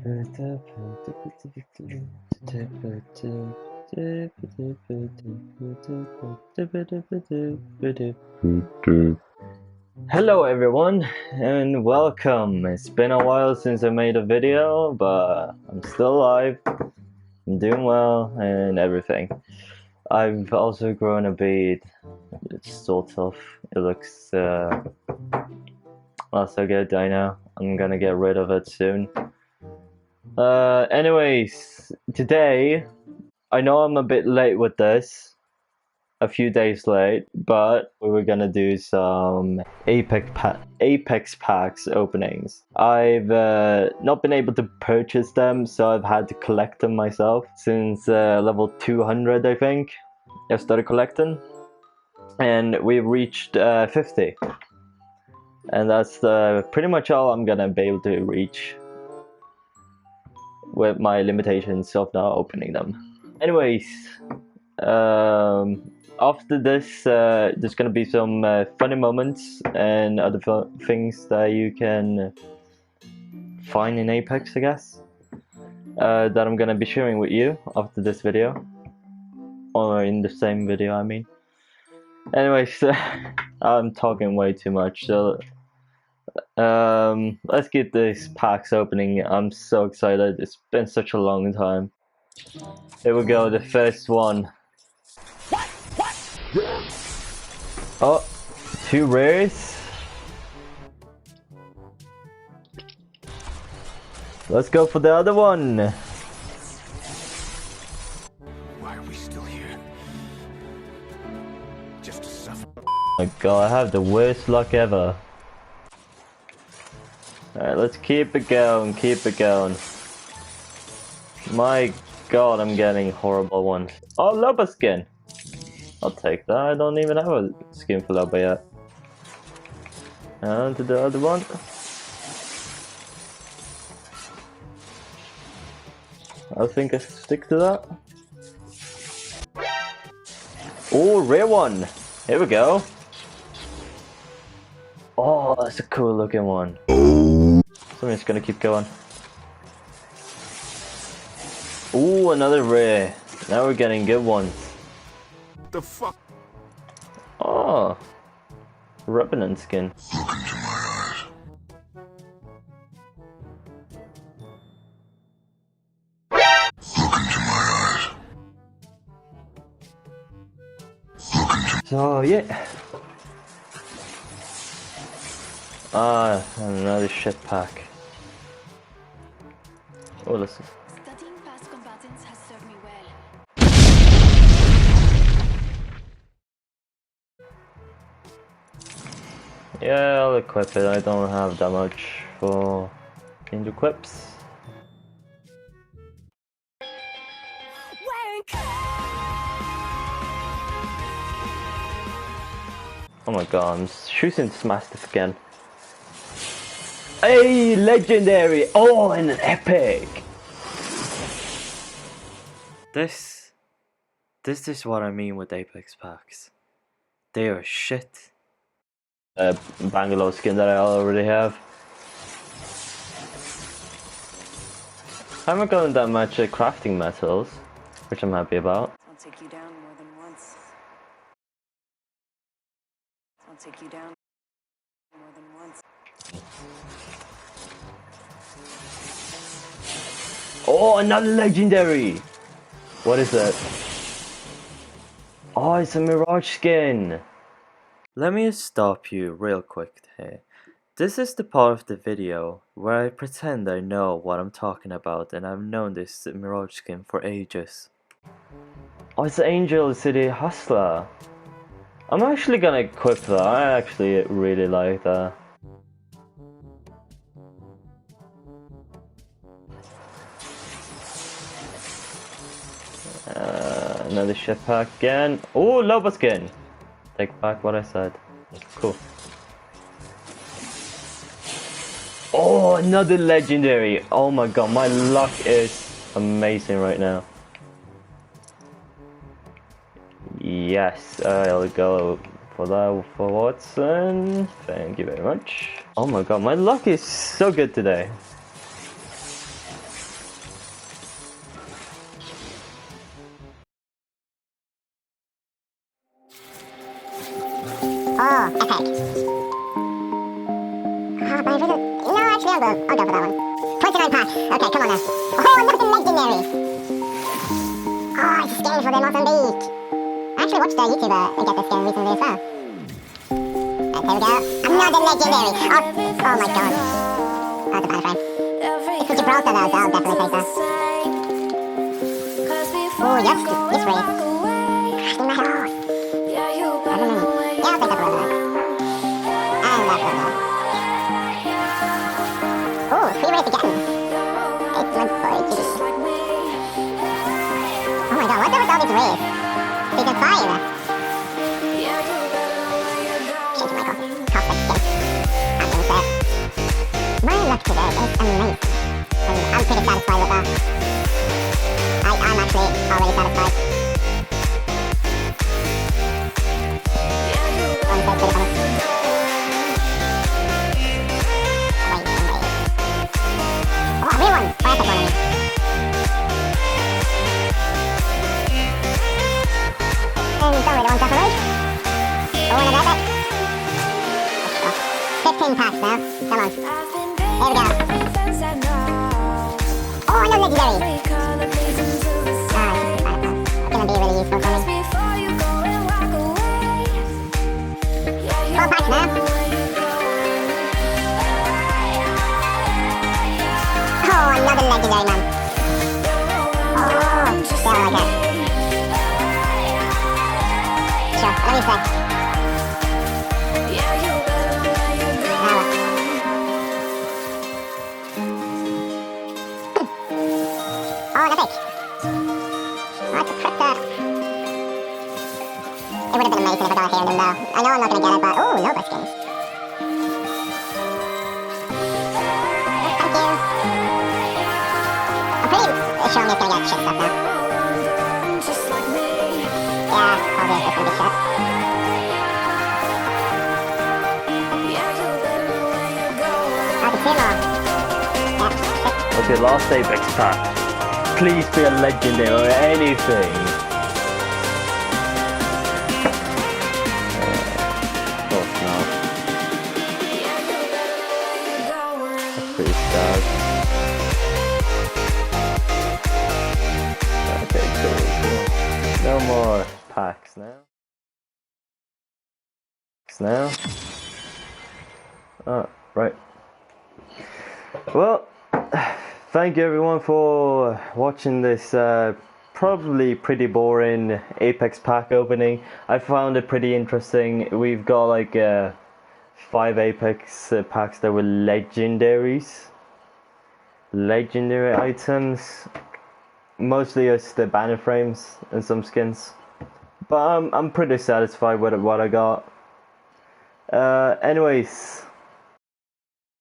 Hello everyone and welcome. It's been a while since I made a video, but I'm still alive, I'm doing well and everything. I've also grown a beard. It's sort of, it looks not so good, I know. I'm gonna get rid of it soon. Anyways, today, I know I'm a bit late with this, a few days late, but we were gonna do some Apex packs openings. I've not been able to purchase them, so I've had to collect them myself since level 200, I think. I started collecting, and we've reached 50, and that's pretty much all I'm gonna be able to reach with my limitations of not opening them. Anyways, after this, there's gonna be some funny moments and other things that you can find in Apex, I guess, that I'm gonna be sharing with you after this video, or in the same video, I mean. Anyways, I'm talking way too much, so let's get this packs opening. I'm so excited. It's been such a long time. Here we go, the first one. Oh, 2 rares. Let's go for the other one. Why are we still here? Just to suffer. Oh my god, I have the worst luck ever. Alright, let's keep it going, keep it going. My god, I'm getting horrible ones. Oh, Loba skin! I'll take that, I don't even have a skin for Loba yet. And to the other one. I think I stick to that. Oh, rare one! Here we go. Oh, that's a cool looking one. So I'm just gonna keep going. Ooh, another rare. Now we're getting good ones. The fuck? Oh, Revenant skin. Look into my eyes. Look into my eyes. Look into. So yeah. Another shit pack. Oh, listen. Studying past combatants has served me well. Yeah, I'll equip it. I don't have that much for ninja equips. Oh my god, I'm shooting this Mastiff again. Hey, legendary! Oh, and an epic! This is what I mean with Apex packs. They are shit. Bangalore skin that I already have. I haven't gotten that much crafting metals, which I'm happy about. I'll take you down more than once. I'll take you down more than once. Oh, another legendary! What is that? Oh, it's a Mirage skin! Let me stop you real quick here. This is the part of the video where I pretend I know what I'm talking about, and I've known this Mirage skin for ages. Oh, it's Angel City Hustler! I'm actually gonna equip that. I actually really like that. Another ship pack again. Oh, Loba skin! Take back what I said. Cool. Oh, another legendary! Oh my god, my luck is amazing right now. Yes, I'll go for that for Watson. Thank you very much. Oh my god, my luck is so good today. Oh, epic. But I really... No, actually, I'll go for that one. 29 packs. Okay, come on now. Oh, another legendary. Oh, it's a skin for the Mozambique. I actually watched a YouTuber get this skin recently as well. Here we go. Another legendary. Oh my god. Oh, it's a bad frame. It's a Gibraltar though, so I'll definitely take that. Oh, yes race. Crashing metal. I don't know. Yeah, I'll take that for that. And that's for that. Oh, free race again. It's my boy, G. Oh my god, what's up with all these rays? They can fire. Change my cosmic skin. I'm gonna say it. My luck today is amazing. And I'm pretty satisfied with that. I'm actually already satisfied. One says pretty funny. Oh, real one! Classic one, I mean. And don't really want that for me. Oh, and a rabbit. 15 packs now. Come on. There we go. Oh, another legendary. Gonna be really useful for me. 12 packs now. Oh, another legendary, man. Oh, still like it. Sure, let me see. Oh, an epic. Oh, it's a crypto. It would have been amazing if I got it here and then though. I know I'm not going to get it, but... Oh, Nova skins. Thank you. I'm pretty sure I'm just going to get shit stuff now. Yeah, obviously it's going to be shit. Oh, the two more. Yeah, shit. Okay, last Apex pack. Please be a legendary or anything. Of course not. That's pretty sad. Okay, cool. No more packs now. Oh, right. Well, thank you everyone for watching this probably pretty boring Apex pack opening. I found it pretty interesting. We've got like 5 Apex packs that were legendary items. Mostly it's the banner frames and some skins. But I'm pretty satisfied with what I got. Anyways,